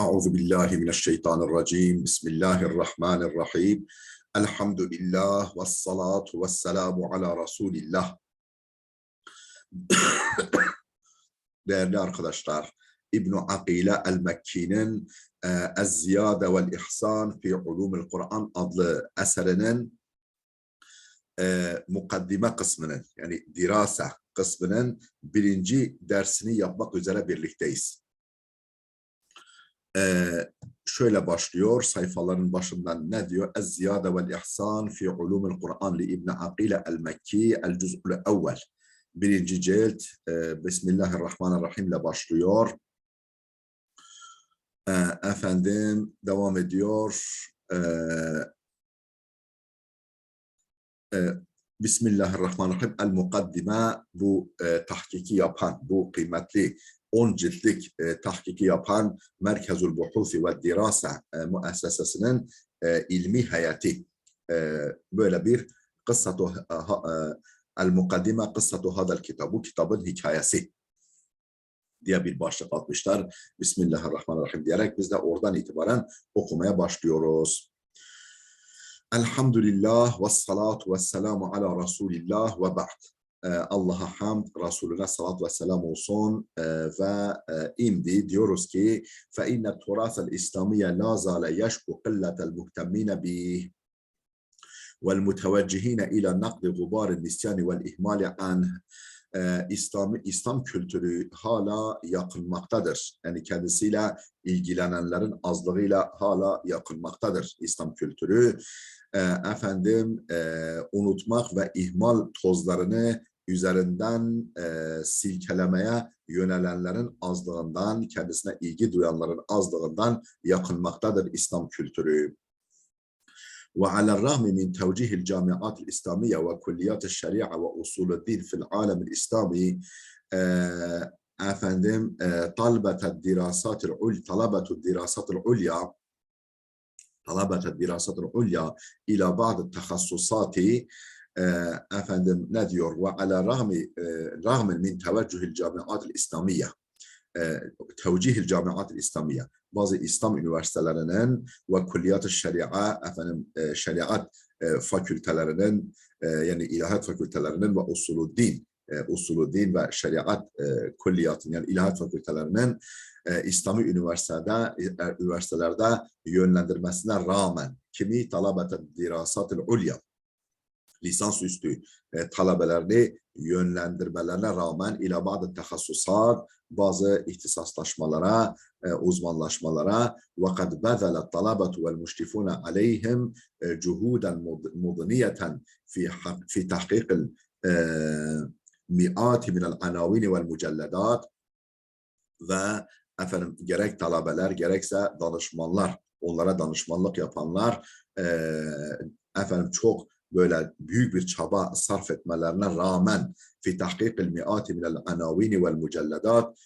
Euzu billahi mineşşeytanirracim. Bismillahirrahmanirrahim. Elhamdülillah ve salatu ve selamu ala Resulillah. Değerli arkadaşlar, İbn Akile el-Mekki'nin Ez-Ziyade vel İhsan fi Ulumul Kur'an adlı eserinin mukaddime kısmının, yani dirase kısmının birinci dersini yapmak üzere birlikteyiz. Şöyle başlıyor sayfaların başından, ne diyor? Ez-Ziyade vel İhsan fi Ulumul Kur'an li İbn Akile el-Mekki el-Cüz'ül evvel. Birinci cilt Bismillahirrahmanirrahim ile başlıyor. Efendim devam ediyor. Bismillahirrahmanirrahim. El-Mukaddime, bu tahkiki yapan, bu kıymetli 10 ciltlik tahkiki yapan Merkezul Buhusi ve Dirase müessesesinin ilmi heyeti böyle bir kıssatu El-Mukaddime kıssatu hadal kitab, bu kitabın hikayesi diye bir başlık atmışlar. Bismillahirrahmanirrahim diyerek biz de oradan itibaren okumaya başlıyoruz. Elhamdülillah ve salatu ve selamu ala Resulillah ve ba'd. Allah'a hamd, Resulüne salat ve selam olsun ve imdi diyoruz ki فَاِنَّ التُّرَاثَ الْاِسْلَامِيَ لَا زَالَ يَشْكُ قِلَّةَ الْمُهْتَمِّينَ بِهِ وَالْمُتَوَجِّهِينَ إِلَى نَقْلِ غُبَارِ النِّسْيَانِ وَالْاِهْمَالِ عَنْهِ. İslam kültürü hala yakınmaktadır. Yani kendisiyle ilgilenenlerin azlığıyla hala yakınmaktadır İslam kültürü. Unutmak ve ihmal tozlarını üzerinden silkelemeye yönelenlerin azlığından, kendisine ilgi duyanların azlığından yakınmaktadır İslam kültürü. وعلى الرغم من توجيه الجامعات الإسلامية وكليات الشريعة وأصول الدين في العالم الإسلامي طلبة الدراسات العليا إلى بعض التخصصات ne diyor? وعلى رغم من توجه الجامعات الإسلامية توجيه الجامعات الإسلامية, bazı İslam üniversitelerinin ve kulliyat-ı şeria, şeriat fakültelerinin, yani ilahiyat fakültelerinin ve usulü din ve şeriat kulliyatın, yani ilahiyat fakültelerinin İslami üniversitelerde yönlendirmesine rağmen kimi talabet dirasat-ı ulya, lisansüstü talebelerini yönlendirmelerine rağmen ila bazı tehassusat, bazı ihtisaslaşmalara, uzmanlaşmalara ve kad bezelet talabatu vel müşrifune aleyhim cuhuden mudniyeten fi tahkikil mi'ati minel anavini vel mücelledat. Ve gerek talebeler gerekse danışmanlar, onlara danışmanlık yapanlar çok böyle büyük bir çaba sarf etmelerine rağmen fi tahkikil mi'ati minel anavini vel mücelledat,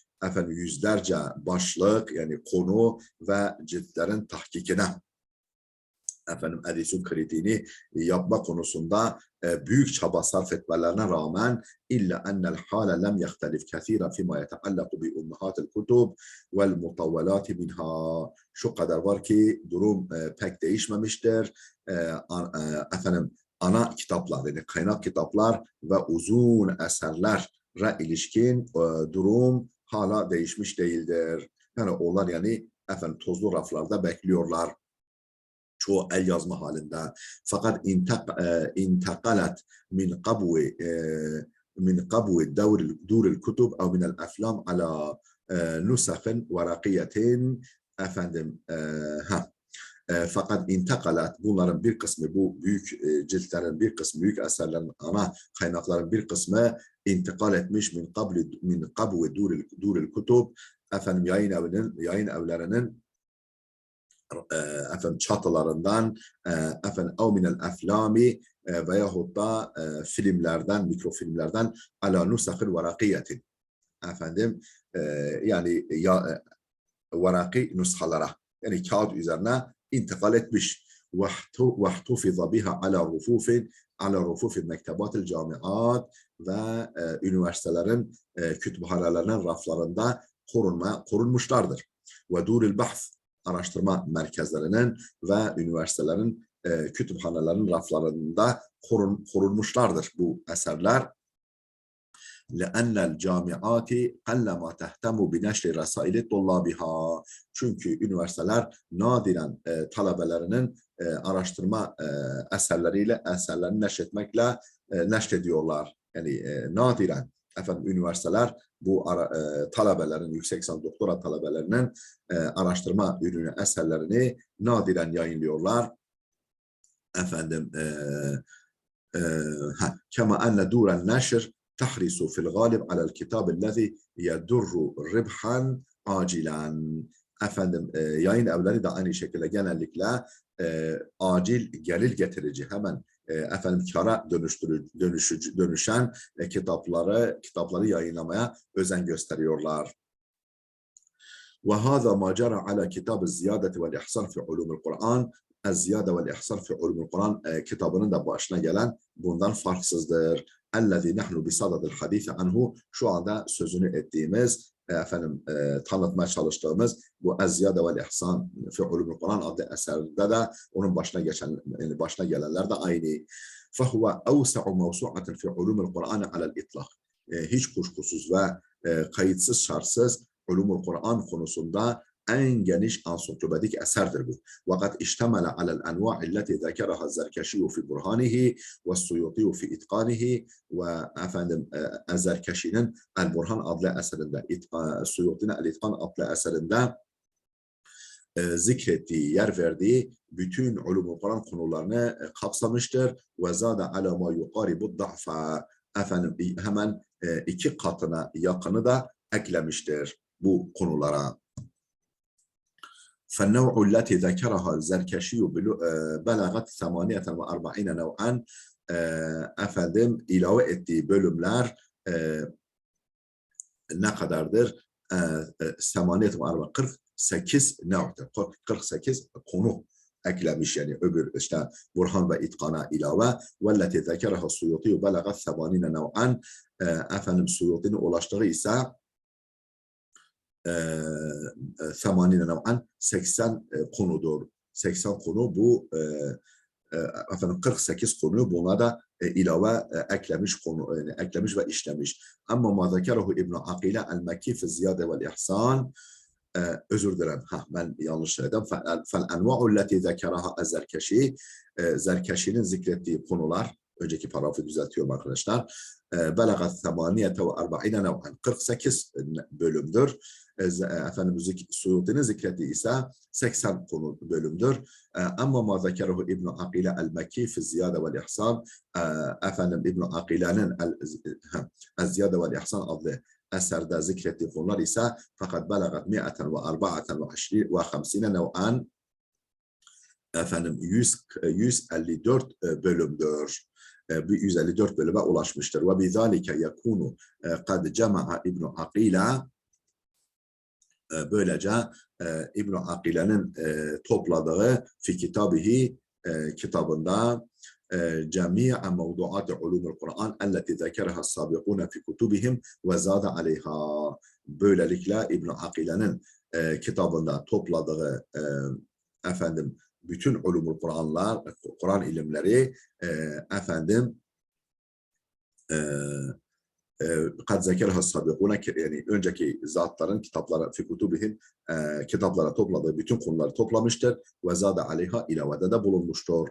yüzlerce başlık, yani konu ve ciltlerin tahkikine, edisyun kritiğini yapma konusunda büyük çaba sarf etmelerine rağmen illa ennel hâle lem yehtelif kesiren fîmâ yeteallaku bi ummahatil kutub vel mutavvelâti minha. Şu kadar var ki durum pek değişmemiştir. Ana kitaplar, yani kaynak kitaplar ve uzun eserlere ilişkin durum hala değişmiş değildir. Yani onlar tozlu raflarda bekliyorlar. Çoğu el yazma halinde. Fakat intakalet min qabwi duril kutub ev min el aflam ala nusakhin varakiyetin fakat intakalet, bunların bir kısmı, bu büyük ciltlerin bir kısmı, büyük eserlerin, ana kaynakların bir kısmı intikal etmiş min qabwi duril kutub, yayın evlerinin çatılarından, ev minel aflami veyahut da filmlerden, mikrofilmlerden ala nusakhil varakiyetin, yani varaki nushalara, yani kağıt üzerine intikal etmiş. Vahtufiza biha ala rufufin mektebatil camiat, ve üniversitelerin kütüphanelerinin raflarında korunmuşlardır. Ve duril bahs, araştırma merkezlerinin ve üniversitelerin kütüphanelerin raflarında korunmuşlardır bu eserler. لأن الجامعات قلما تهتم بنشر رسائل طلابها. Çünkü üniversiteler nadiren talebelerinin araştırma eserlerini neşretmekle neşrediyorlar. Yani nadiren üniversiteler bu talebelerin, yüksek lisans doktora talebelerinin araştırma ürünü eserlerini nadiren yayınlıyorlar. كما أن دور النشر تحرص في الغالب على الكتاب الذي يدر ربحا عاجلا. Yayın evleri de aynı şekilde genellikle acil gelir getirici, hemen kara dönüşen kitapları yayınlamaya özen gösteriyorlar. وهذا ما جرى على كتاب الزيادة والإحصان في علوم القرآن. الزيادة والإحصان في علوم القرآن kitabının da başına gelen bundan farksızdır. الذي نحن بصدد الحديث عنه. Şu anda sözünü ettiğimiz, tanıtmaya çalıştığımız bu الزيادة والإحصان في علوم القرآن adlı eserde de onun başına gelenler de aynı. فهو أوسع موسوعة في علوم القرآن على الإطلاق. Hiç kuşkusuz ve kayıtsız şartsız Ulumul Kur'an konusunda en geniş ansiklopedik eserdir bu. Vakat iştemele alel enva'i leti zekeraha Zerkeşiyu fi burhanihi ve Suyutiyu fi itqanihi ve Zerkeşi'nin El-Burhan adlı eserinde, Suyuti'nin El-İtqan adlı eserinde zikrettiği, yer verdiği bütün Ulumul Kur'an konularını kapsamıştır. Ve zâde alâ mâ yuqâribu da'fa. Hemen 2 katına yakını da eklemiştir bu konulara. فالنوع التي ذكرها الزركشي بلغت 48 نوعا. ilave ettiği bölümler ne kadardır? 48 nev'dir. 48 konu eklemiş, yani öbür Burhan ve İtkan'a ilave. وَالَّتِي ذَكَرَهَا السُّيُوطِيُّ بَلَغَتْ 80 نوعا. Suyuti'nin ulaştığı ise 80 نوعا 80 konudur. 80 konu bu 48 konu buna da ilave eklemiş ve işlemiş. Ama ma zekerahu İbn Akile el-Mekki fi ziyade vel ihsan. Özür dilerim. Ben yanlış söyledim. Fel enva'u leti zekeraha ez-Zerkeşi. Zerkeşi'nin zikrettiği konular, önceki paragrafı düzeltiyorum arkadaşlar. Belagat 48 nev'an. 48 bölümdür. Suyuti'nin zikrettiği ise 80 konu bölümdür. Ama ma zekeruhu İbn Akile el-Mekki fi ziyade vel ihsan. İbn Akile'nin el-Ziyade vel ihsan adlı eserde zikrettiği konular ise fakat belagat 154 nev'an. 154 bölümdür. 154 bölüme ulaşmıştır. Ve bizalike yekunu kad cema'a İbn Akile. Böylece İbn Akile'nin topladığı fi kitabihi kitabında cemi'a mevduat ulumul Kur'an elleti zekeraha sabiquna fi kutubihim ve zada aleyha. Böylelikle İbn Akile'nin kitabında topladığı bütün ulumul Kur'anlar, Kur'an ilimleri kad zekeraha sabiquna, yani önceki zatların kitaplara fi kutubihim kitaplara topladığı bütün konuları toplamıştır ve zada aleyha, ilavede de bulunmuştur.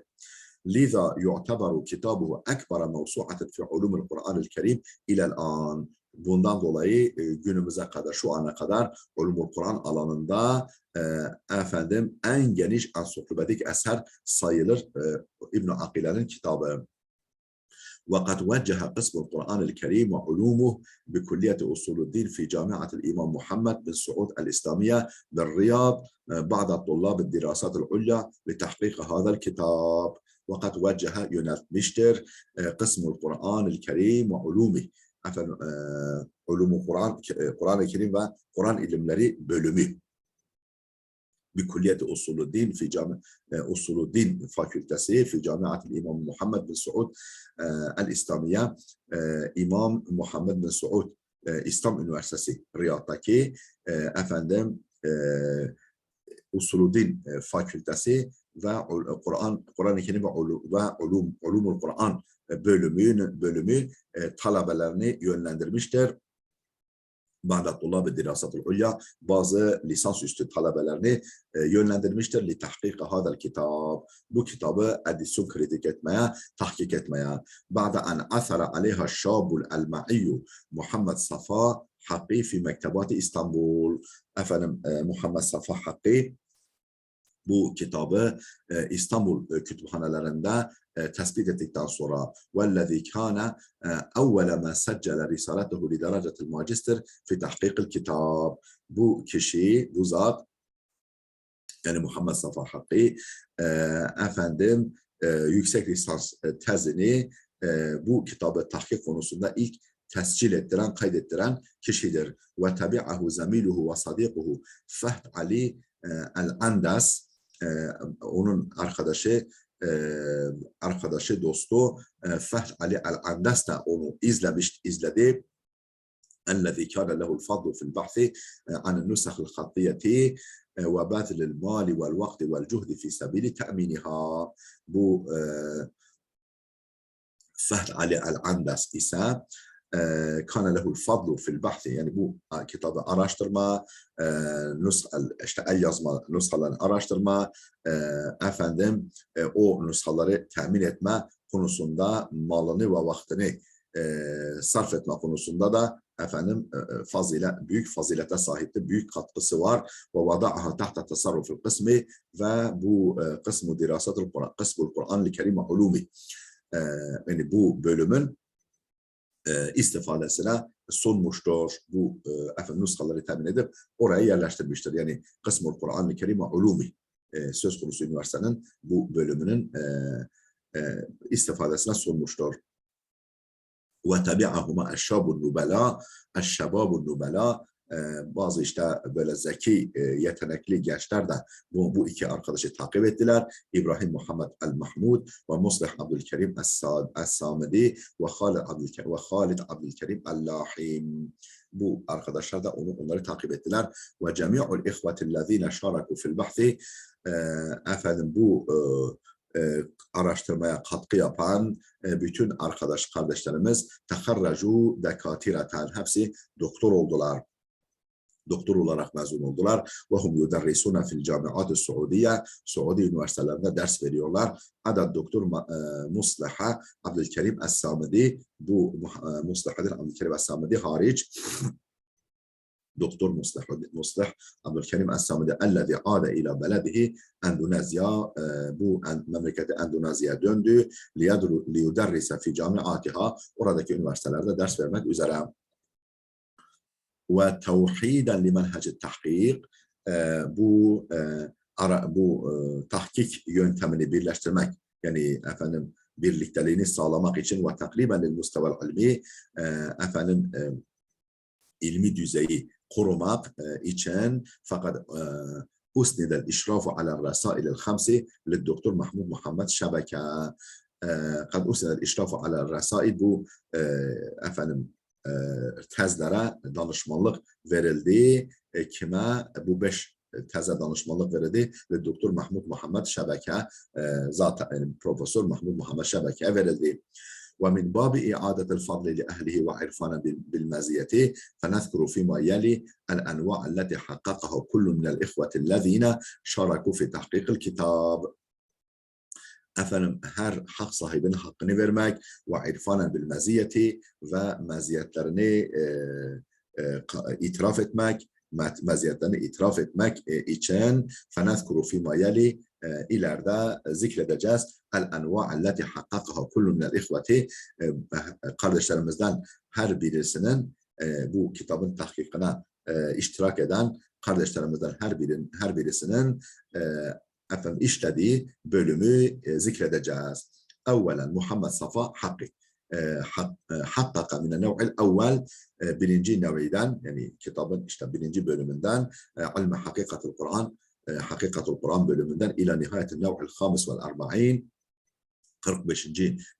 Liza yu'tabaru kitabuhu ekbara mevsu'aten fi ulumul Kur'anil Kerim ilel an. Bundan dolayı günümüze kadar, şu ana kadar Ulumul Kur'an alanında en geniş ansiklopedik eser sayılır İbn Akile'nin kitabı. وقد وجه قسم القرآن الكريم وعلومه بكلية أصول الدين في جامعة الإمام محمد بن سعود الإسلامية بالرياض بعض الطلاب الدراسات العليا لتحقيق هذا الكتاب. وقد وجه ينتمشتر قسم القرآن الكريم وعلومه. علوم Kur'an-ı Kerim ve Kur'an ilimleri bölümü. بكلية أصول الدين في جامعة أصول الدين fakültesi في جامعة الإمام محمد بن سعود الإسلامية. İmam Muhammed bin Suud İslam Üniversitesi Riyad'daki Usuluddin Fakültesi ve Kur'an-ı Kerim ve Ulumul Kur'an bölümü talebelerini yönlendirmiştir. Ba'da Tullab-ı Dirasatul Ulya bazı lisansüstü talebelerini yönlendirmiştir. Li tahkika hadal kitab. Bu kitabı edisyon kritik etmeye, tahkik etmeye. Ba'da an athara aleyha şabul el-ma'iyyu Muhammed Safa Hakkı fi Mektebati İstanbul. Efendim Muhammed Safa Hakkı bu kitabı İstanbul kütüphanelerinde tespit ettikten sonra وَالَّذِي كَانَ اَوَّلَ مَا سَجَّلَ رِسَالَتَهُ لِدَرَجَةِ الْمَاجِسْتِرِ فِي تَحْقِيقِ الْكِتاب. Bu kişi, bu zat, yani Muhammed Safa Hakkı, efendim yüksek lisans tezini bu kitabı tahkik konusunda ilk tescil ettiren, kaydettiren kişidir. وَتَبِعَهُ زَمِيلُهُ وَصَدِيقُهُ Fehd Ali el-Andas, onun arkadaşı, dostu Fehd Ali el-Andas da onu izledi. الذي كان له الفضل في البحث عن النسخ الخطية وبذل المال والوقت والجهد في سبيل تأمينها. Bu Fehd Ali el-Andas ise كان له الفضل في البحث, yani bu kitabı araştırma, işte el yazma nüshalarını araştırma, efendim o nüshaları temin etme konusunda malını ve vaktini sarf etme konusunda da efendim büyük fazilete sahipti, büyük katkısı var. Ve vada'aha tahta tasarruful kısmi ve bu kısmu dirasatul Kur'an, kısmul Kur'an-ı Kerim ulumi, yani bu bölümün istifadesine sunmuştur. Bu efendim nüshaları temin edip oraya yerleştirmiştir. Yani kısmul Kur'an-ı Kerim ulumi söz konusu üniversitenin bu bölümünün istifadesine sunmuştur. وَتَبِعَهُمَا اَشَّابُ النُّبَلَا اَشَّبَابُ النُّبَلَا Bazı işte böyle zeki, yetenekli gençler de bu iki arkadaşı takip ettiler. İbrahim Muhammed el-Mahmud ve Muslih Abdülkerim es-Samedi ve Halid Abdülkerim el-Lahim. Bu arkadaşlar da onları takip ettiler. Ve cemi'ul ihvetillezine şaraku fil bahthi, efendim bu araştırmaya katkı yapan bütün kardeşlerimiz teharracu dekatireten, hepsi doktor oldular. Doktor olarak mezun oldular. Ve hum yuderrisuna fil camiat-ı Suudiye, Suudi üniversitelerinde ders veriyorlar. Adet Doktor Muslaha Abdülkerim Es-Samedi, bu Muslaha Abdülkerim Es-Samedi hariç Doktor Muslih Abdülkerim Es-Samedi ellezî âde ilâ beledihi Endonezya, bu memleketi Endonezya'ya döndü. Liyuderrise fi camiatiha, oradaki üniversitelerde ders vermek üzere. Ve tevhiden limenhecit tahkik, bu tahkik yöntemini birleştirmek, yani efendim birlikteliğini sağlamak için ve takriben lil mustavel ilmi, efendim ilmi düzeyi korumak için, fakat usnidel işrafu ala rasailil hamsi lil doktor Mahmud Muhammed Şebeke, kad usnidel işrafu ala rasail, bu efendim tezlere danışmanlık verildi. Kime? Bu 5 teze danışmanlık verildi ve Doktor Mahmud Muhammed Şebeke, zaten yani Profesör Mahmud Muhammed Şebeke'ye verildi. ومن باب إعادة الفضل لأهله وعرفانا بالمزية فنذكر فيما يلي الأنواع التي حققها كل من الإخوة الذين شاركوا في تحقيق الكتاب. Efendim her hak sahibinin hakkını vermek ve irfanen bil meziyeti ve meziyetlerini itiraf etmek, meziyetlerini itiraf etmek için fenezkuru fîmâ yeli, ileride zikredeceğiz el enva'alleti hakkakaha kullu minel ihveti, kardeşlerimizden her birisinin bu kitabın tahkikine iştirak eden kardeşlerimizden her birisinin efendim işlediği bölümü zikredeceğiz. Evvelen Muhammed Safa Hakkı. Hakkaka mine nev'il evvel, birinci nev'iden, yani kitabın işte birinci bölümünden ilme hakikatul Kur'an, hakikatul Kur'an bölümünden ila nihayetin nev'il hamis vel arba'in, 45.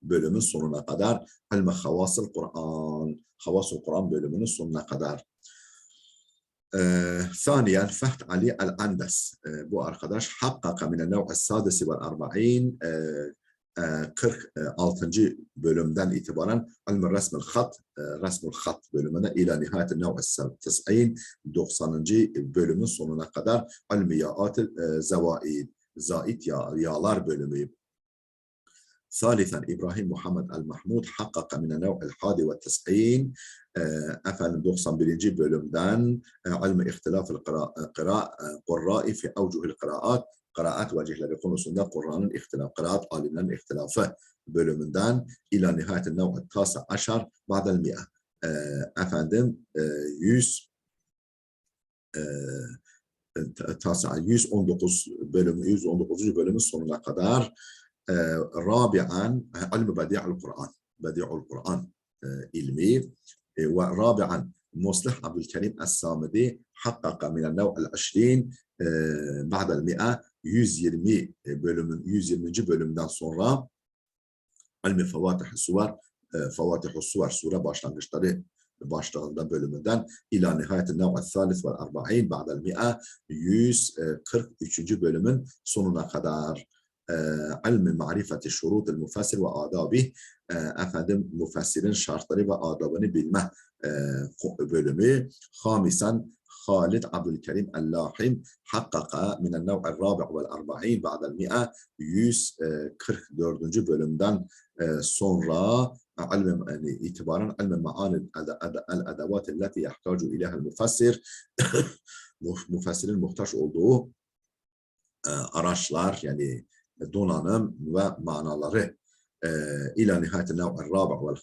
bölümün sonuna kadar ilme havasıl Kur'an, havasıl Kur'an bölümünün sonuna kadar. ثانيا فهد علي الأندس bu arkadaş hakkaka minen nev'es sadesi vel arba'in 46. bölümden itibaren ilmi resmül hat bölümüne ila nihayetin nev'es 90. bölümün sonuna kadar ilmiyaat-ı zaid yağlar bölümü. ثالثا إبراهيم محمد المحمود حقق من النوع 91 efendim 91. bölümden ilmi ihtilafil qurra'i fi evcuhil kıraat vecihleri konusunda Kur'an'ın kıraat alimlerin ihtilafı bölümünden ila nihayetin nev'et tasa aşar ba'del mi'e efendim 119 bölümün sonuna kadar rabi'an ilmi bedi'ul Kur'an ilmi ve rabi'an Muslih Abdülkerim Es-Samedi hakkaka minel nev'el 20 ba'del mi'e 120 bölümden sonra ilmi Favatih-ü Suvar sure başlangıçları bölümünden ila nihayetin nev'el thalith vel arba'in ba'del mi'e 143. bölümün sonuna kadar ilmi marifeti şurutul mufassir ve adabi efendim mufassirin şartları ve adabını bilme bölümü. Hamisan Halid Abdülkerim El-Lahim hakkaka minen nev'el rabi' vel arba'in ba'del mi'e 144. bölümden sonra itibaren ilmi ma'anil el-edevat elleti yahtacu ilehel mufassir mufassirin muhtaç olduğu araçlar yani donanım ve manaları ila nihayetin nev'el rabi' vel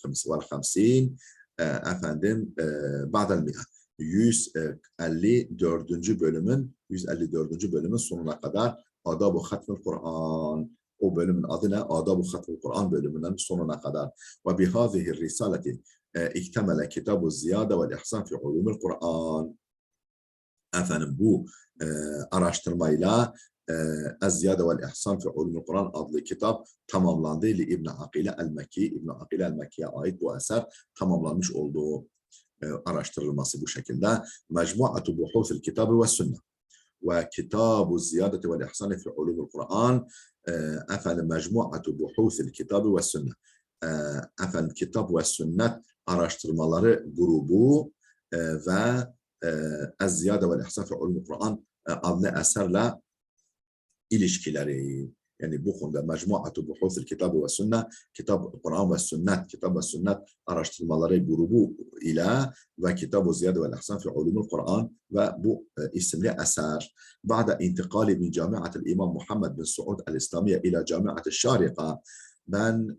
50 efendim ba'del mi'e 154. bölümün sonuna kadar Adab-ı Hatmül Kur'an. O bölümün adı ne? Adab-ı Hatmül Kur'an bölümünün sonuna kadar. Ve bihâzihi risaleti iktemele kitab-ı ziyade vel ihsan fi ulumul Kur'an. Efendim bu araştırmayla Ez-Ziyade vel İhsan fi Ulumul Kur'an adlı kitap tamamlandı. İbn Akile el-Mekki, İbn Akile el-Mekki'ye ait bu eser tamamlanmış olduğu araştırılması bu şekilde. Mecmu'atu buhuthil kitabı ve sünnet ve kitabu ziyadeti vel ihsan fi ulumul Kur'an efendim mecmu'atu buhuthil kitabı ve sünnet efendim kitap ve sünnet araştırmaları grubu ve Ez-Ziyade vel İhsan fi ulumul Kur'an adlı eserle ilişkileri. Yani bu konuda mecmu'atu buhuthil kitabı ve sünnet, Kur'an ve sünnet araştırmaları grubu ile ve kitab-ı ziyade ve ihsan fi ulumul Kur'an ve bu isimli eser. Ba'da intikali min Camiatil İmam Muhammed bin Suud el-İslamiye ila Camiatil Şarika. Ben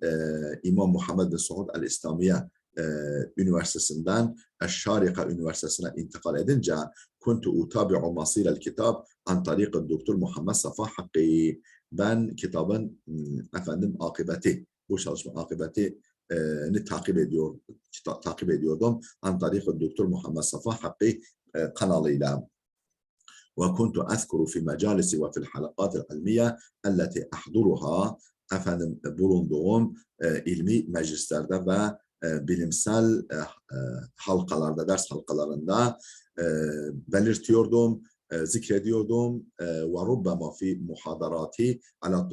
İmam Muhammed bin Suud el-İslamiye Üniversitesi'nden Şarika Üniversitesi'ne intikal edince kuntu utabi'u masirel kitab an tariqi Doktor Muhammed Safa Hakkı. Ben kitabın efendim bu çalışma akıbetini takip ediyordum. An tariqi Doktor Muhammed Safa Hakkı kanalıyla. Ve kuntu azkuru fi mejalisi ve fil halakatil ilmiye elleti ahduruha efendim bulunduğum ilmi meclislerde ve bilimsel halkalarda, ders halkalarında belirtiyordum, zikrediyordum ve rubbama fi muhadarati ala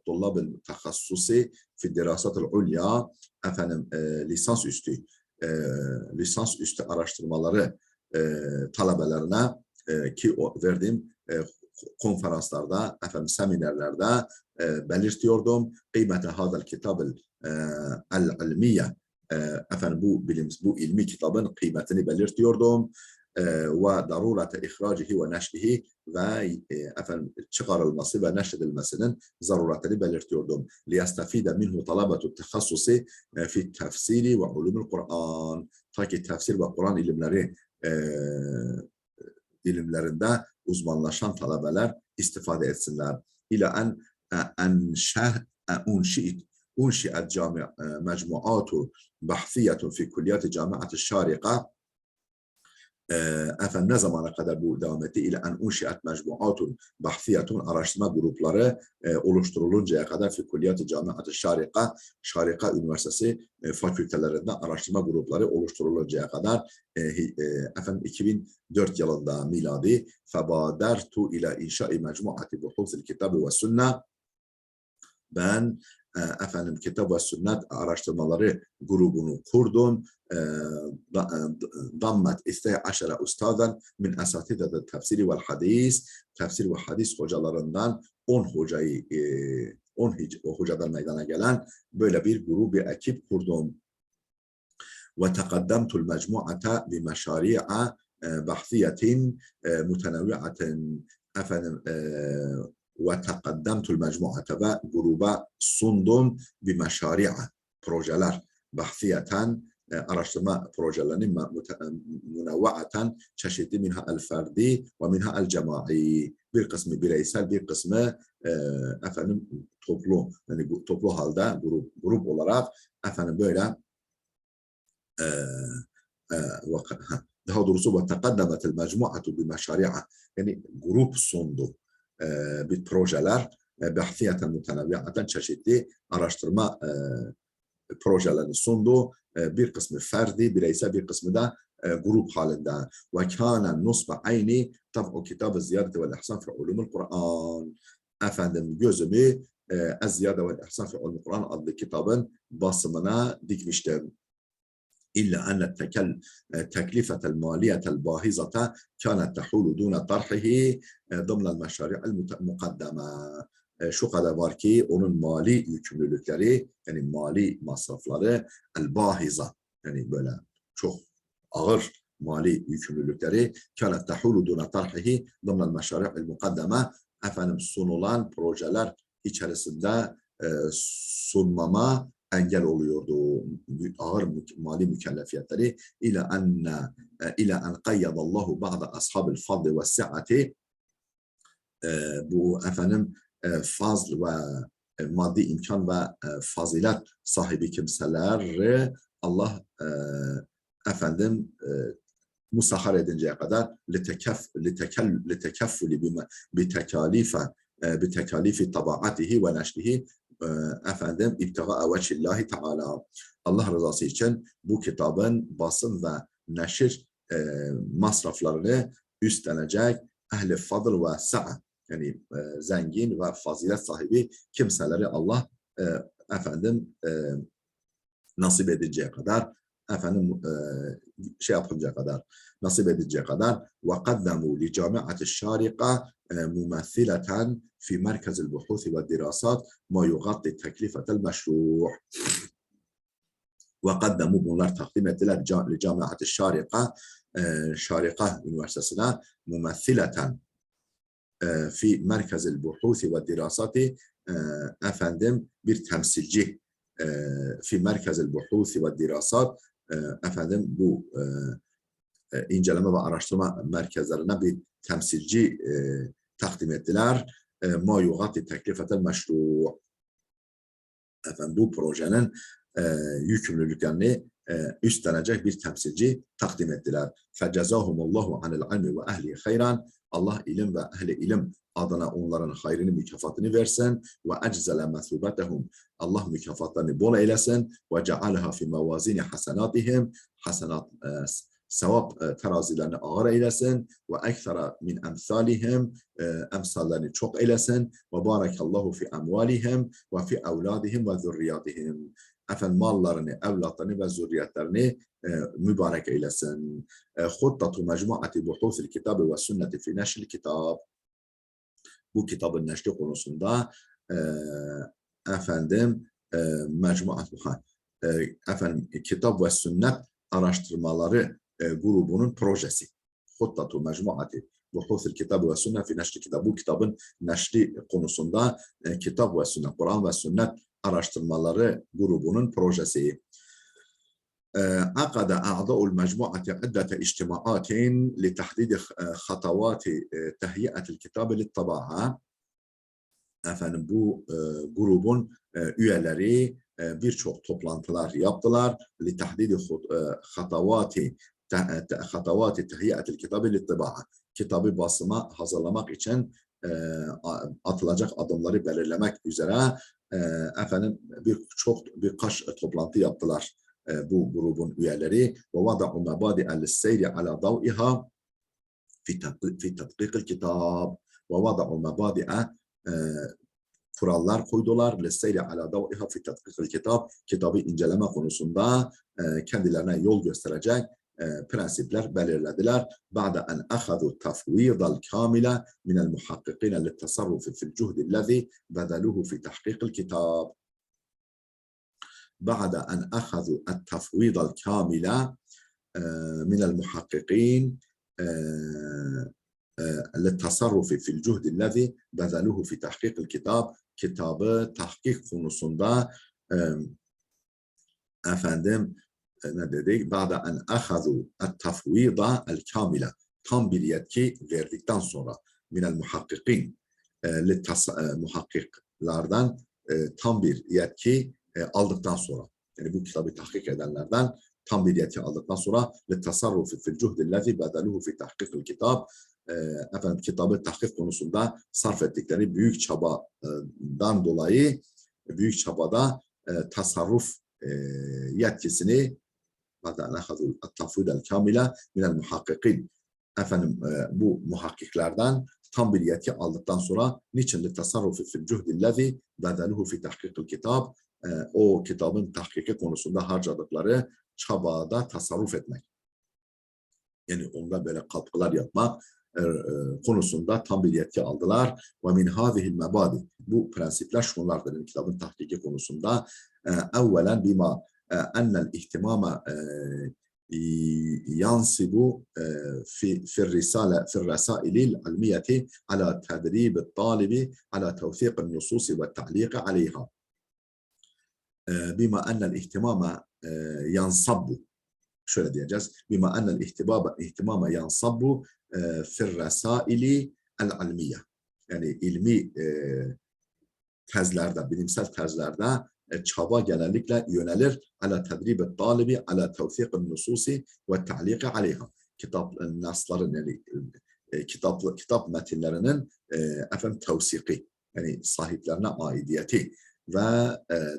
tullab tahassusi fi dirasatil ulya efendim lisansüstü araştırmaları talebelerine ki verdiğim konferanslarda, efendim seminerlerde belirtiyordum. Kıymete hadal kitab el-ilmiye efendim bu ilmi kitabın kıymetini belirtiyordum ve darurete ihracihi ve neşrihi ve efendim çıkarılması ve neşredilmesinin zaruretini belirtiyordum. Liyastafide minhu talabetu tehassusi fi tefsiri ve ulumul Kur'an. Ta ki tefsir ve Kur'an ilimlerinde uzmanlaşan talebeler istifade etsinler. İla unşi'et mecmuatu bahthiyetun fi kulliyati camiati şarika Efendim ne zamana kadar bu devam etti? İle en unşiat mecmuatun bahsiyatun araştırma grupları oluşturuluncaya kadar fi kulliyat-ı camiat-ı Şarika, Şarika Üniversitesi fakültelerinde araştırma grupları oluşturuluncaya kadar efendim 2004 yılında miladi febadertu ila inşai mecmuati buhuthil kitabı ve sünnet. Ben efendim kitap ve sünnet araştırmaları grubunu kurdum. Dammet isteye aşara ustadan min esatidede tefsiri vel hadis, tefsir ve hadis hocalarından 10 hocayı 10 hocadan meydana gelen böyle bir grup, bir ekip kurdum. Ve teqaddemtul mecmuata bi meşari'a bahsiyetin mutenevvi'aten efendim ve teqaddemtul mecmuata ve gruba sundum bi meşari'a projeler bahsiyeten araştırma projelerini münevvaten çeşitli minha el ferdi ve minha el cemai, bir kısmı bireysel, bir kısmı efendim toplu, yani toplu halde grup olarak efendim böyle daha doğrusu ve tekaddemetel mecmuatu bi meşari'a, yani grup sundu bir projeler bahsiyeten mutenevviaten çeşitli araştırma projelerini sundu. Bir kısmı ferdi, bireysel, bir kısmı da grup halinde. Ve kâne nusbe ayni tab'u kitab-ı ziyadeti vel ihsan fi ulumul Kur'an. Efendim gözümü Ez-Ziyade vel İhsan fi ulumul Kur'an adlı kitabın basımına dikmiştim. إلا أن التكلفة المالية الباهظة كانت تحول دون طرحه ضمن المشاريع المقدمة. Şu kadar var ki onun mali yükümlülükleri, yani mali masrafları el-bahiza, yani böyle çok ağır mali yükümlülükleri كانت تحول دون طرحه ضمن المشاريع المقدمة, efendim sunulan projeler içerisinde sunmama engel oluyordu. Ağır mali mükellefiyetleri ila en qayyadallahu ba'da ashabil fadli ve sa'ati, bu efendim fazl ve maddi imkan ve fazilet sahibi kimseler Allah efendim musahhar edinceye kadar litekeffülü bitekalifi tabaatihi ve neşrihi efendim ibtigaa veçhillahi teala, Allah rızası için bu kitabın basın ve neşir masraflarını üstlenecek ehli fadl ve sa'a, yani zengin ve fazilet sahibi kimseleri Allah efendim nasip edinceye kadar, efendim şey yapıncaya kadar, nasip edinceye kadar ve kaddamu li camiati Şarika mumethileten fi merkezil buhuthi ve dirasat ma yugatti teklifetel meşru'. Ve kaddamu, bunlar takdim ettiler li camiati Şarika, Şarika Üniversitesi'ne mumethileten fi merkezil buhuthi ve dirasati, efendim bir temsilci fi merkezil buhuthi ve dirasat, efendim bu inceleme ve araştırma merkezlerine bir temsilci takdim ettiler. Ma yugati teklifetel meşru'. Efendim bu projenin yükümlülüklerini üstlenecek bir temsilci takdim ettiler. Fecezahumullahu anil ilmi ve ehli hayran. Allah ilim ve ehli ilim adına onların hayrını, mükafatını versin. Ve eczele mesubetehum. Allah mükafatlarını bol eylesin. Ve cealeha fi mevazini hasenatihim. Hasenat sevap terazilerini ağır eylesin. Ve ekthera min emsalihim. Emsallerini çok eylesin. Ve barakallahu fi emvalihim ve fi evladihim ve zürriyatihim. Efendim mallarını, evlatlarını ve zürriyetlerini mübarek eylesin. Huttatu mecmuati buhuthil kitabı ve sünneti fi neşril kitab. Bu kitabın neşri konusunda efendim mecmuat efendim kitap ve sünnet araştırmaları grubunun projesi. Huttatu mecmuati buhuthil kitabı ve sünnet fi neşril kitab. Bu kitabın neşri konusunda kitap ve sünnet, Kur'an ve sünnet araştırmaları grubunun projesi. عقد أعضاء المجموعة عدة اجتماعات لتحديد خطوات تهيئة الكتاب للطباعة. Efendim bu grubun üyeleri birçok toplantılar yaptılar. لتحديد خطوات خطوات تهيئة الكتاب للطباعة. Kitabı basıma hazırlamak için atılacak adımları belirlemek üzere efendim birkaç toplantı yaptılar bu grubun üyeleri. Ve vada'u mebadi'el seyri ala dav'iha fi tatbikil kitab. Ve vada'u mebadi'e kurallar koydular. Lesseyri ala dav'iha fi tatbikil kitab. Kitabı inceleme konusunda kendilerine yol gösterecek prensipler belirlediler. Ba'de en ahazu tafvidal kamile minel muhakkikine littasarrufi fil cuhdi lezi bedeluhu fi tahkikil kitab. بعد أن أخذوا التفويض الكامل من المحققين للتصرف في الجهد الذي بذلوه في تحقيق الكتاب. Kitabı tahkik konusunda efendim ne dedik? بعد أن أخذوا التفويض الكامل, tam bir yetki verdikten sonra minel muhakkikin, muhakkiklerden tam bir yetki aldıktan sonra, yani bu kitabı tahkik edenlerden tam bir yetki aldıktan sonra للتصرف في الجهد الذي بذلوه في تحقيق الكتاب, efendim kitabı tahkik konusunda sarf ettikleri büyük çabadan dolayı büyük çabada tasarruf yetkisini efendim bu muhakkiklerden tam bir yetki aldıktan sonra niçin tasarrufu fil cuhdillezi bedeluhu fi tahkikil kitab, o kitabın tahkiki konusunda harcadıkları çabada tasarruf etmek, yani onda böyle katkılar yapmak konusunda tam bir yetki aldılar. Ve min hâzihil mebâdi, bu prensipler şunlardır kitabın tahkiki konusunda. Evvelen bima ennel ihtimama yansibu fi resailil ilmiyeti ala tedribi talibi ala tevfiqin nususi ve ta'liqi aleyha. Bima ennel ihtimama yansabbu, şöyle diyeceğiz. Bima ennel ihtimama yansabbu fi resaili el-ilmiye. Yani ilmi tezlerde, bilimsel tezlerde çaba genellikle yönelir ala tedribi talibi ala tevfiqin nususi ve ta'liqi aleyha. Kitap nasların, yani kitap metinlerinin efendim tevsiki, yani sahiplerine aidiyeti ve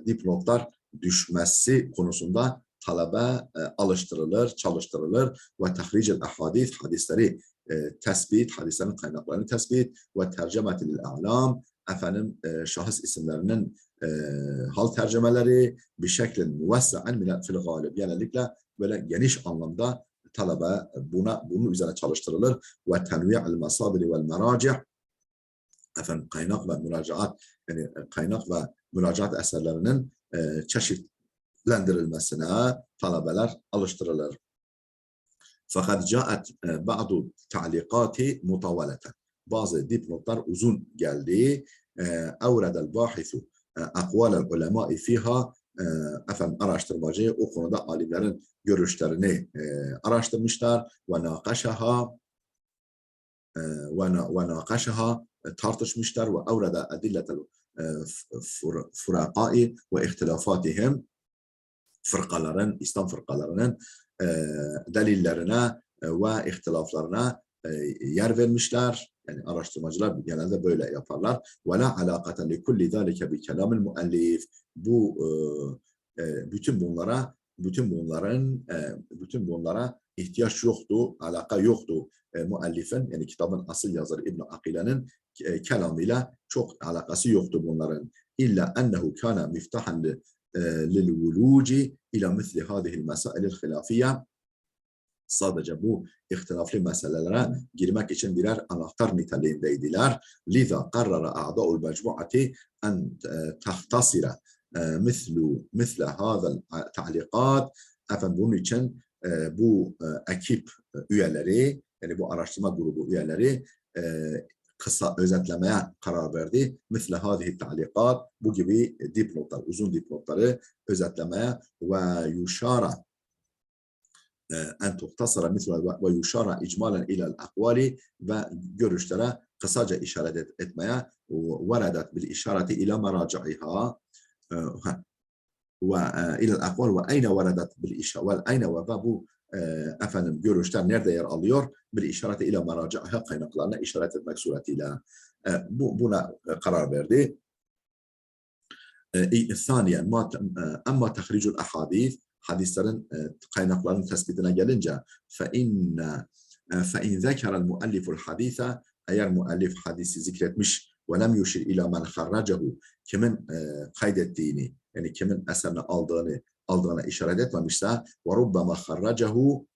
dipnotlar düşmesi konusunda talebe alıştırılır, çalıştırılır ve tahricel ahadis, hadisleri tespit, hadislerin kaynaklarını tespit ve tercemetil a'lam, efendim şahıs isimlerinin hal tercemeleri bir şeklin müvessa'en fil galib, genellikle böyle geniş anlamda talebe bunun üzerine çalıştırılır ve tenvi'il masadiri vel meraci', efendim kaynak ve müracaat, yani kaynak ve müracaat eserlerinin çeşitlendirilmesine talebeler alıştırılır. Fakat caet ba'du ta'likati mutavaleten, bazı dipnotlar uzun geldi. Evredel bahisu akvalel ulemai fiha, efendim araştırmacı o konuda alimlerin görüşlerini araştırmışlar ve nakaşaha tartışmışlar ve evrede edilletel furakai ve ihtilafatihim, fırkaların, İslam fırkalarının delillerine ve ihtilaflarına yer vermişler. Yani araştırmacılar genelde böyle yaparlar. Ve la alakaten li kulli zalike bi kelamil muallif. Bu bütün bunlara ihtiyaç yoktu, alaka yoktu. Muallifin, yani kitabın asıl yazarı İbn Akile'nin kelamıyla çok alakası yoktu bunların. İlla ennehu kana miftahan lil vuluci ila misli hadihil mesailil hilafiyye. Sadece bu ihtilaflı meselelere girmek için birer anahtar niteliğindeydiler. Liza karrara a'da'ul mecmuati en tahtasira misle hadal ta'liqat. Efendim bunun için bu ekip üyeleri, yani bu araştırma grubu üyeleri kısa özetlemeye karar verdi. Misle hadihi ta'liqat, bu gibi dipnotlar, uzun dipnotları özetlemeye ve yuşara en tuhtasara misle ve yuşara icmalen ilal akvali, ve görüşlere kısaca işaret etmeye veredet bil işareti ila meraci'iha, وإلى الأقوال وأين وردت بالإشارة والأين وباب efendim görüşler nerede yer alıyor? Bir işareti ile meraciha kaynaklarına işaret etmek suretiyle buna karar verdi. ثانيا أما تخريج الأحاديث hadislerin kaynaklarının tespitine gelince فإن ذكر المؤلف الحديث eğer müellif hadisi zikretmiş ve lem yushir ila men harracehu kimin kaydettiğini yani kimin eserini aldığına işaret etmemişse ve rubbama harracehu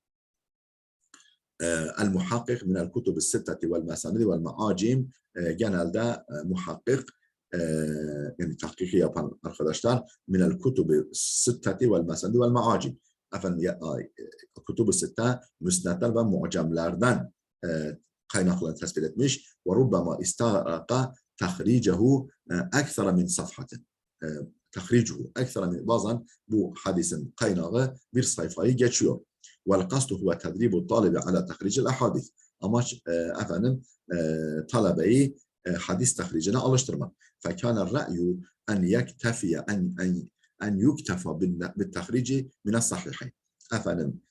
el-muhakkik minel kutub es-sitteti vel mesanidi vel maacim genelde muhakkik yani tahkiki yapan arkadaşlar minel kutub es-sitteti vel mesanidi vel maacim efendim kutub es-sitte müsnedler ve mucemlerden kaynaklarını tespit etmiş ve rubbama istağraqa tahricehu ekthara min safhatin tahricuhu ekthara min bazen bu hadisin kaynağı bir sayfayı geçiyor. والقصد هو تدريب الطالب على تخريج الأحاديث. Amaç efendim talebeyi hadis tahricine alıştırmak. فكان الرأي أن يكتفي أن يكتفى بالتخريج من الصحيحين. Efendim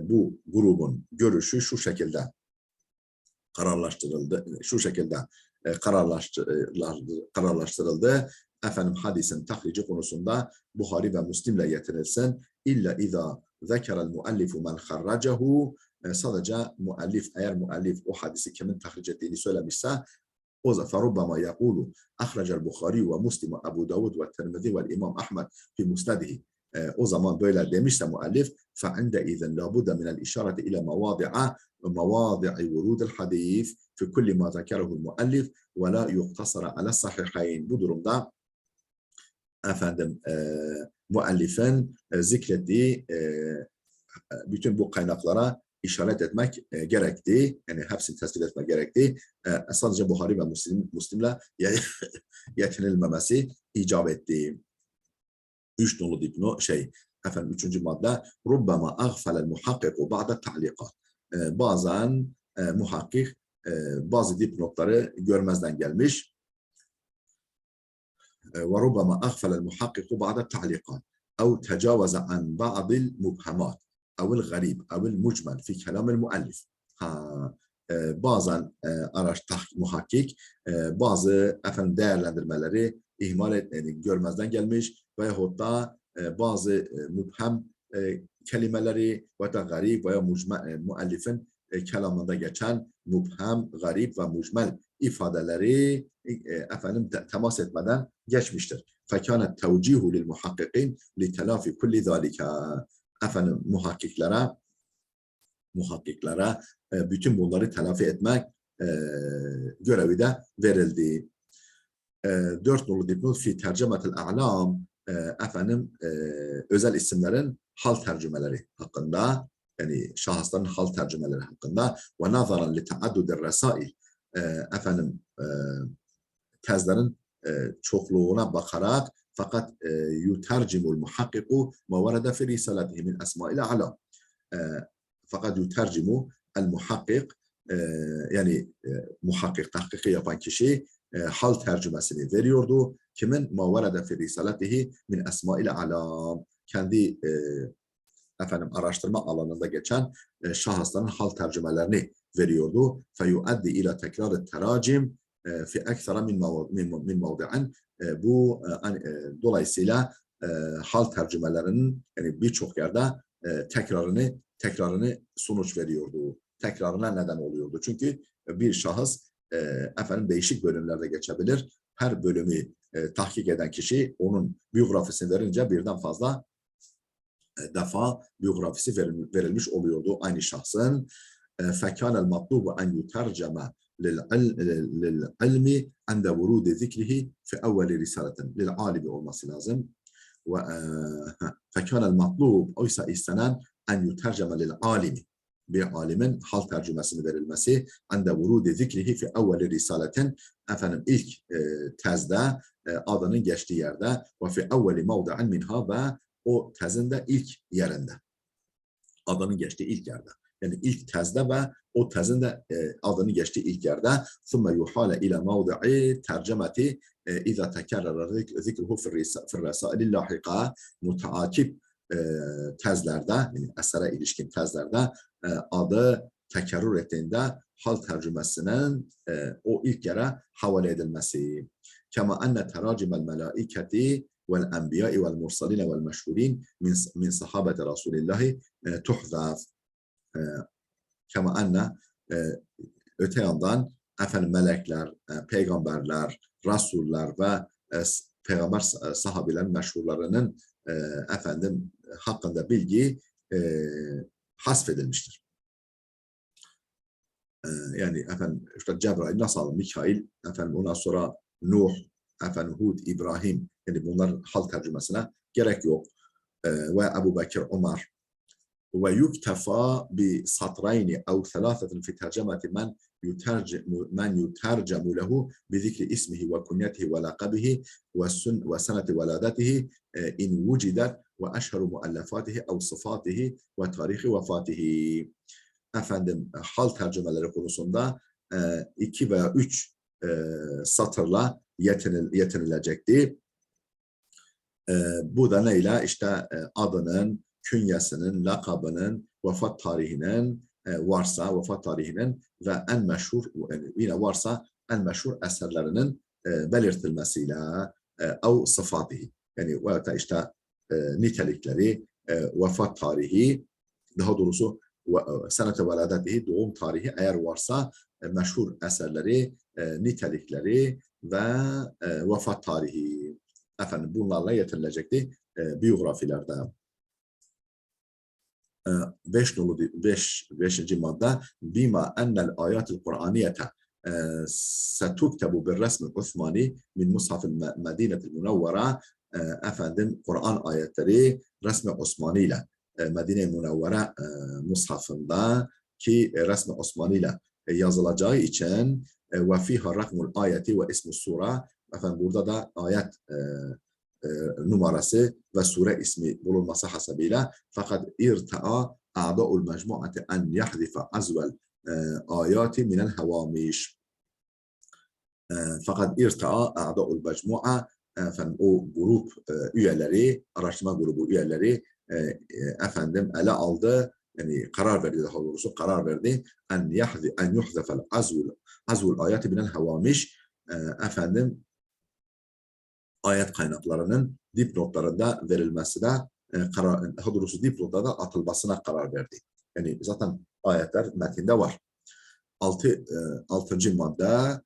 bu grubun görüşü şu şekilde kararlaştırıldı. Şu şekilde kararlaştırıldı. Efendim hadisin tahrici konusunda Buhari ve Müslim'le yetinilsin. İlla izâ zekerel muallifu men harracehu sadece eğer müellif o hadisi kimin tahric ettiğini söylemişse o zaman rubbama yaqulu ahracel Buhari ve Müslim ve Ebu Davud ve Tirmizi ve İmam Ahmed fi musnedihi o zaman böyle demişse müellif فعند إذن لابد من الإشارة إلى مواضع ورود الحديث في كل ما ذكره المؤلف ولا يقتصر على الصحيحين. Bu durumda efendim müellifin zikrettiği bütün bu kaynaklara işaret etmek gerekti. Yani hepsini tespit etmek gerekti. Sadece Buhari ve Müslim'le yetinilmemesi icap etti. 3 nolu dipno efendim 3. madde rubbama aghfalel muhakkiku ba'da ta'liqat. Bazen muhakkik bazı dipnotları görmezden gelmiş. وربما أغفل المحقق بعض التعليقات أو تجاوز عن بعض المبهمات أو الغريب أو المجمل في كلام المؤلف. Bazen muhakkik bazı değerlendirmeleri görmezden gelmiş veyahut da bazı mübhem kelimeleri ve da garip veya müellifin kelamında geçen mübhem, garip ve mucmel ifadeleri temas etmeden geçmiştir. فَكَانَ التَّوْجِيهُ لِلْمُحَقِّقِينَ لِتَلَافِ كُلِّ ذَٰلِكَ efendim muhakkiklere bütün bunları telafi etmek görevi de verildi. 4 nolu dipnot fi tercemetel a'lam efendim özel isimlerin hal tercümeleri hakkında yani şahısların hal tercümeleri hakkında ve nazaran li ta'addudir resail efendim tezlerin çokluğuna bakarak fakat yutercimul muhakkiku ma varada fi risalatihi min esma'il a'lam fakat yutercimu el muhakkik yani muhakkik tahkiki yapan kişi hal tercümesini veriyordu. Kimin ma varada fi risalatihi min esma'il a'lam kendi efendim araştırma alanında geçen şahısların hal tercümelerini veriyordu. Feyuaddi ila tekrar teracim fi ekthara min mavdi'in bu dolayısıyla hal tercümelerinin yani birçok yerde tekrarını sonuç veriyordu. Tekrarına neden oluyordu. Çünkü bir şahıs efendim değişik bölümlerde geçebilir. Her bölümü tahkik eden kişi onun biyografisini verince birden fazla defa biyografisi verilmiş oluyordu aynı şahsın. فَكَانَ الْمَطْلُوبُ أَنْ يُتَرْجَمَ لِلْعِلْمِ عَنْدَ وُرُودِ ذِكْرِهِ فِي أَوَّلِ رِسَالَةٍ لِلْعَالِمِ olması lazım. فَكَانَ الْمَطْلُوبُ oysa istenen أَنْ يُتَرْجَمَ لِلْعَالِمِ bir alimin hal tercümesini verilmesi عَنْدَ وُرُودِ ذِكْرِهِ فِي أَوَّلِ رِسَالَةٍ efendim ilk tezde adının geçtiği yerde وَفِي أَوَّلِ مَوْضَعٍ مِنْهَا ve o tezin de ilk yerinde. Adının geçtiği ilk yerde. Yani ilk tezde ve o tezin de adını geçtiği ilk yerde. ثُمَّ يُحَالَ إِلَى مَوْضِعِ تَرْجَمَةِ اِذَا تَكَرَّرَ ذِكْرُهُ فِي الرَّسَائِلِ اللَّاحِقَةِ Mutakip tezlerde, yani esere ilişkin tezlerde adı tekerrür ettiğinde hal tercümesinin o ilk yere havale edilmesi. Kema enne teracimel melaiketi vel enbiya'i vel mursaline vel meşhurin min sahabeti Resulillahi tuhzaf. Kema enne öte yandan efendim melekler, peygamberler, rasuller ve peygamber sahabilerin meşhurlarının efendim hakkında bilgi hasfedilmiştir. Yani efendim işte Cebrail, nasıl Mikail, efendim ondan sonra Nuh, efendim Hud, İbrahim, yani bunların hal tercümesine gerek yok. Ve Ebu Bekir, Ömer. Ve yuktefa bi satrayni ev thelâfetin fi tercemeti men yutercemu lehu bi zikri ismihi ve kunyetihi ve lakabihi ve seneti veladetihi in vucidet ve eşheru muallafatihi ev sıfatihi ve tarihi vefatihi. Efendim hal tercümeleri konusunda 2 veya 3 satırla yetinilecekti. Bu da neyle? İşte adının, künyesinin, lakabının, vefat tarihinin varsa vefat tarihinin ve en meşhur, yani yine varsa en meşhur eserlerinin belirtilmesiyle ev sıfatihi, yani veya da işte nitelikleri, vefat tarihi, daha doğrusu senete veladetihi, doğum tarihi eğer varsa meşhur eserleri, nitelikleri ve vefat tarihi. Efendim bunlarla yetirilecekti biyografilerde. 5. madde bima ennel ayatul Kur'aniyete setuktebu bil resmil Osmani min mushafil Medinetil Münevvera. Efendim Kur'an ayetleri resmi Osmani ile Medine-i Münevvere mushafında ki resmi Osmani ile yazılacağı için ve fiha rakmul ayeti ve ismi sura. Efendim burada da ayet numarası ve sure ismi bulunması hasabıyla fakat irta'a a'da'ul mecmu'ati en yahzife azvel ayati minel hevamiş. Fakat irta'a a'da'ul mecmu'a, efendim o grup üyeleri, araştırma grubu üyeleri efendim ele aldı, yani karar verdi, daha doğrusu karar verdi en yuhzefel azvul ayati minel hevamiş. Efendim ayet kaynaklarının dipnotlarında verilmesi de daha doğrusu dipnotlarda atılmasına karar verdi. Yani zaten ayetler metinde var. 6. madde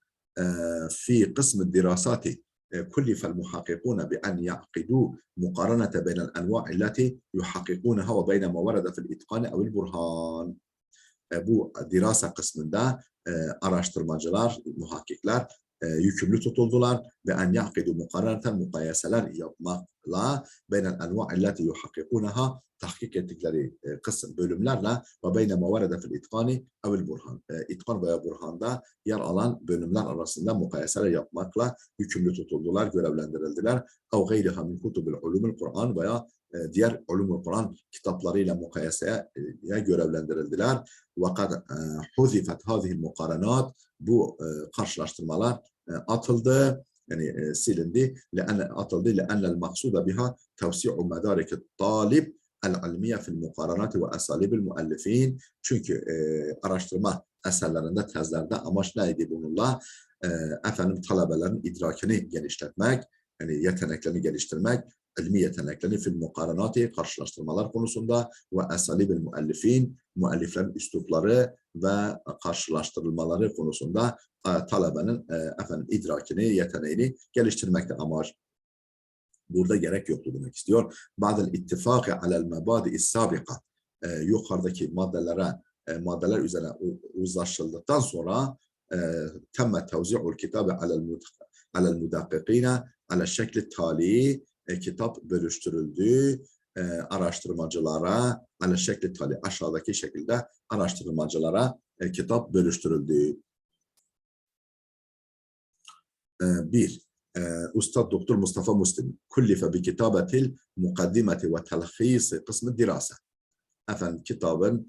fi kısmı dirasati كلف المحققون بأن يعقدوا مقارنة بين الأنواع التي يحققونها وبين ما ورد في الإتقان أو البرهان. Bu dirasa kısmında araştırmacılar, muhakkikler yükümlü tutuldular ve en yaqidu mukarrareten mukayeseler yapmakla beynel enva'illeti yuhakkikunaha tahkik ettikleri kısım bölümlerle ve beyne mavarede fil itkani evil burhan. İtkan veya burhanda yer alan bölümler arasında mukayeseler yapmakla yükümlü tutuldular, görevlendirildiler. Ev gayriha min kutubil ulumul Kur'an veya diğer ulumul Kur'an kitaplarıyla mukayeseye görevlendirildiler. Ve kad huzifet hazihil mukarenat, bu karşılaştırmalar atıldı, yani silindi. Atıldı لأن المقصود بها توسيع مدارك الطالب العلمية في المقارنات وأساليب المؤلفين. Çünkü araştırma eserlerinde, tezlerde amaç neydi bununla? Efendim talebelerin idrakini genişletmek, yani yeteneklerini geliştirmek, ilmi yeteneklerini fil mukarenati, karşılaştırmalar konusunda ve esalibil müellifin, müelliflerin üslupları ve karşılaştırılmaları konusunda talebenin efendim idrakini, yeteneğini geliştirmekte amaç. Burada gerek yoktu demek istiyor. Ba'del ittifaki alel mebadi'is sabika, yukarıdaki maddeler üzerine uzlaşıldıktan sonra temme tevzi'ul kitabe alel mudakkikine alel şekli tali, kitap bölüştürüldü araştırmacılara alel şekli tali, aşağıdaki şekilde araştırmacılara kitap bölüştürüldü. 1. Ustad Doktor Mustafa Muslim kullife bi kitabetil mukaddimeti ve telhisi kısmı dirasa. Efendim kitabın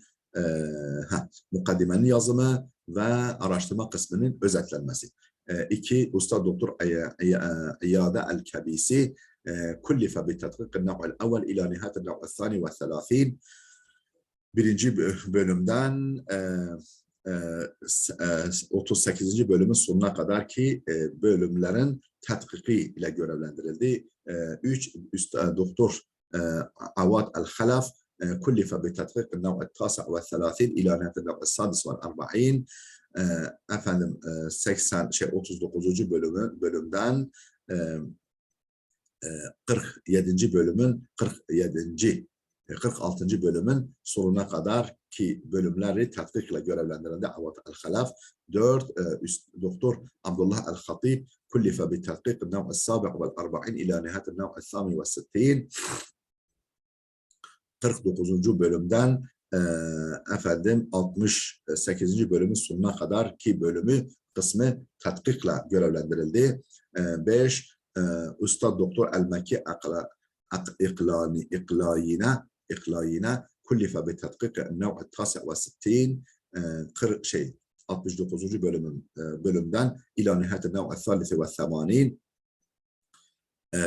Mukaddimenin yazımı ve araştırma kısmının özetlenmesi. 2. Ustad Doktor İyade El-Kebisi كلف بتدقيق النوع الأول إلى نهاية النوع الثاني والثلاثين. Birinci bölümden 38. bölümün sonuna kadar ki bölümlerin tetkiki ile görevlendirildi. 3. Doktor Awad El-Khalaf كلف بتدقيق النوع التاسع والثلاثين إلى نهاية النوع السادس والأربعين. 39. bölümden 47. bölümün 46. bölümün sonuna kadar ki bölümleri tetkikle görevlendirildi Awad El-Khalaf. 4. Doktor Abdullah El-Khatib كلف بتدقيق النوع السابع والأربعين إلى نهاية النوع الثامن والستين. 49. bölümden 68. bölümün sonuna kadar ki bölümü kısmı tetkikle görevlendirildi. 5. Ustad Doktor El-Meki İqlayina كلف بتدقيق النوع التاسع والستين. 69. bölümden إلى نهاية النوع الثالث والثمانين.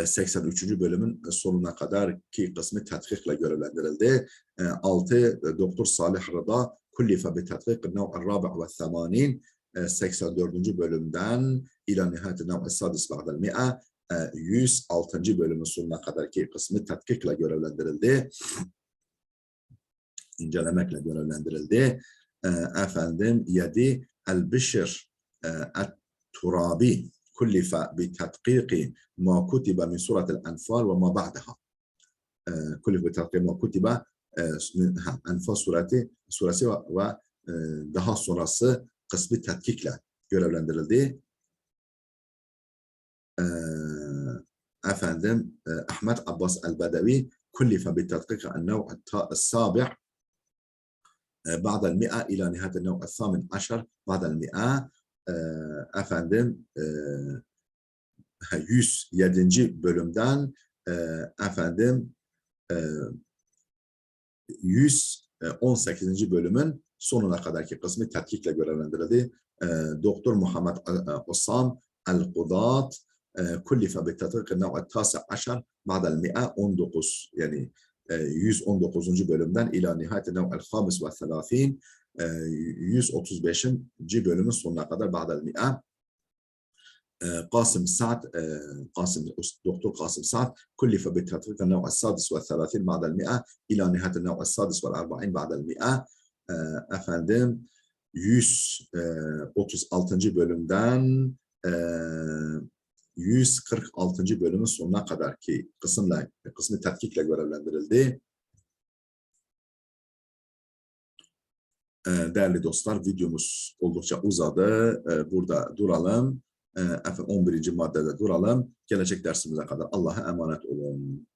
83. bölümün sonuna kadar ki kısmı tetkikle görevlendirildi. 6. Doktor Salih Rıda كلف بتدقيق النوع الرابع والثمانين. 84. bölümden إلى نهاية النوع السادس بعد المئة. 106. bölümün sonuna kadar ki kısmı tetkikle görevlendirildi. İncelemekle görevlendirildi. 7. El-Bişr El-Turabi كلف بتدقيق ما كتب من سورة الأنفال وما بعدها. كلف بتدقيق ما كتب من Anfal suresi ve daha sonrası kısmı tetkikle görevlendirildi. Ahmet Abbas El-Bedevi كلف بتدقيق النوع السابع بعد المئة إلى نهاية النوع الثامن عشر بعد المئة. 107. bölümden 118. bölümün sonuna kadarki kısmı tetkikle görevlendirildi. Doktor Muhammed Osam El-Qudat كلف بتدقيق النوع التاسع عشر بعد المئة. 19 yani 119. bölümden إلى نهاية النوع الخامس والثلاثين. 135. bölümün sonuna kadar بعد المئة. دكتور قاسم سعد كلف بتدقيق النوع السادس والثلاثين بعد المئة إلى نهاية النوع السادس والأربعين بعد المئة. 136. bölümden 146. bölümün sonuna kadar ki kısmı tetkikle görevlendirildi. Değerli dostlar, videomuz oldukça uzadı. Burada duralım. 11. maddede duralım. Gelecek dersimize kadar Allah'a emanet olun.